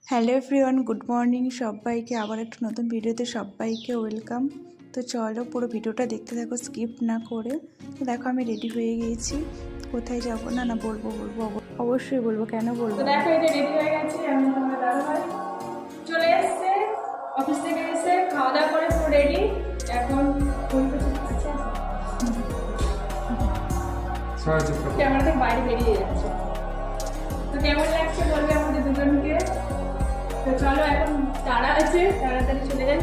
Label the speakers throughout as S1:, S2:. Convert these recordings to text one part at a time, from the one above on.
S1: Hello everyone, good morning সবাইকে। আবার একটা নতুন ভিডিওতে সবাইকে ওয়েলকাম। তো চলো পুরো ভিডিওটা দেখতে থাকো স্কিপ না করে। তো দেখো আমি রেডি হয়ে গিয়েছি। কোথায় যাবো? না বলবো অবশ্যই বলবো, কেন বলবো।
S2: তো দেখো এটা রেডি হয়ে গেছে। আমি তোমার দাদাভাই চলে এসছে অফিস থেকে, এসে খাওয়া দাওয়া করে পুরো রেডি। এখন ক্যামেরা থেকে বাইরে বেরিয়ে যাচ্ছে। তো কেমন লাগছে বলবে আমাদের দুজনকে। তো চলো এখন তারা আছে, তাড়াতাড়ি চলে যাই।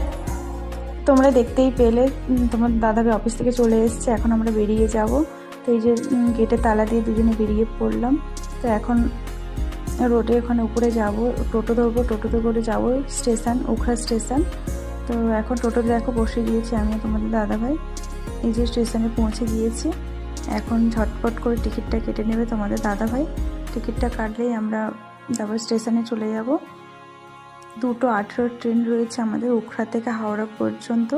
S1: তোমরা দেখতেই পেলে তোমার দাদাভাই অফিস থেকে চলে এসছে। এখন আমরা বেরিয়ে যাব। তো এই যে গেটে তালা দিয়ে দুজনে বেরিয়ে পড়লাম। তো এখন রোডে ওখানে উপরে যাব, টোটো ধরবো, টোটোতে করে যাব স্টেশন, উখড়া স্টেশন। তো এখন টোটোতে দেখো বসে গিয়েছি আমি তোমাদের দাদাভাই। এই যে স্টেশনে পৌঁছে গিয়েছি। এখন ঝটপট করে টিকিটটা কেটে নেবে তোমাদের দাদাভাই। টিকিটটা কাটলেই আমরা তারপর স্টেশনে চলে যাব। 2:18 ট্রেন রয়েছে আমাদের উখড়া থেকে হাওড়া পর্যন্ত।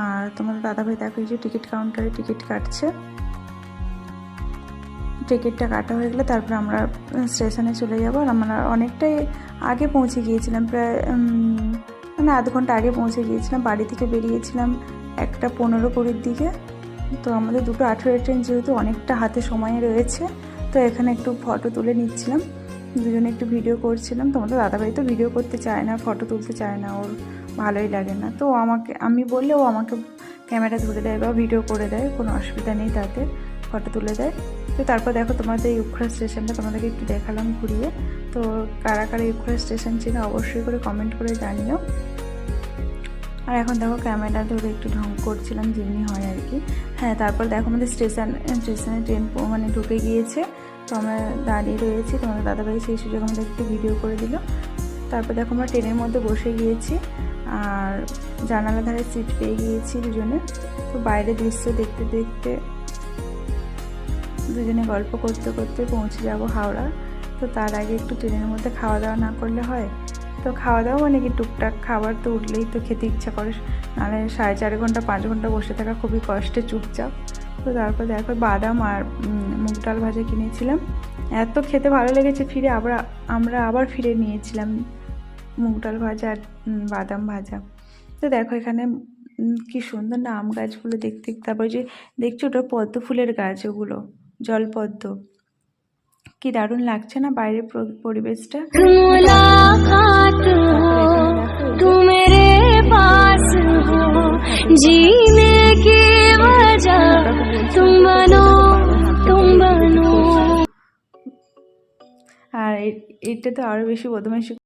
S1: আর তোমাদের দাদাভাই দেখো এই যে টিকিট কাউন্টারে টিকিট কাটছে। টিকিটটা কাটা হয়ে গেলে তারপর আমরা স্টেশনে চলে যাব। আর আমরা অনেকটাই আগে পৌঁছে গিয়েছিলাম, প্রায় মানে আধ ঘন্টা আগে পৌঁছে গিয়েছিলাম। বাড়ি থেকে বেরিয়েছিলাম 1:15-20 দিকে। তো আমাদের 2:18 ট্রেন যেহেতু অনেকটা হাতে সময় রয়েছে, তো এখানে একটু ফটো তুলে নিচ্ছিলাম, দুজনে একটু ভিডিও করছিলাম। তোমাদের দাদাভাই তো ভিডিও করতে চায় না, ফটো তুলতে চায় না, ওর ভালোই লাগে না। তো আমি বললে ও আমাকে ক্যামেরা ধরে দেয় বা ভিডিও করে দেয়, কোনো অসুবিধা নেই, তাতে ফটো তুলে দেয়। তো তারপর দেখো তোমাদের এই উখড়া স্টেশনটা তোমাদেরকে একটু দেখালাম ঘুরিয়ে। তো কারা কারা এই উখড়া স্টেশন ছিল অবশ্যই করে কমেন্ট করে জানিও। আর এখন দেখো ক্যামেরা ধরে একটু ঢং করছিলাম, যেমনি হয় আর কি। হ্যাঁ, তারপর দেখো আমাদের স্টেশনে ট্রেন মানে ঢুকে গিয়েছে। তো আমরা দাঁড়িয়ে রয়েছি, তোমাদের দাদাভাই সেই সুযোগ আমাদের একটু ভিডিও করে দিল। তারপর দেখো আমরা ট্রেনের মধ্যে বসে গিয়েছি আর জানালা ধারে সিট পেয়ে গিয়েছি দুজনে। তো বাইরের দৃশ্য দেখতে দেখতে দুজনে গল্প করতে করতে পৌঁছে যাব হাওড়া। তো তার আগে একটু ট্রেনের মধ্যে খাওয়া দাওয়া না করলে হয়? তো খাওয়া দাওয়া মানে কি টুকটাক খাবার তো উঠলেই তো খেতে ইচ্ছা করে, নাহলে 4.5 ঘন্টা 5 ঘন্টা বসে থাকা খুবই কষ্টে চুপচাপ। তো তারপর দেখো বাদাম আর মুগ ডাল ভাজা কিনেছিলাম। এত খেতে ভালো লেগেছে, আমরা আবার ফিরে নিয়েছিলাম মুগ ডাল ভাজা আর বাদাম ভাজা। তো দেখো এখানে কি সুন্দর না আম গাছগুলো দেখতে। তারপর যে দেখছো ওটা পদ্ম ফুলের গাছ, ওগুলো জলপদ্ম। কি দারুণ লাগছে না বাইরের পরিবেশটা। আর এটা তো আরো বেশি বদমাইশি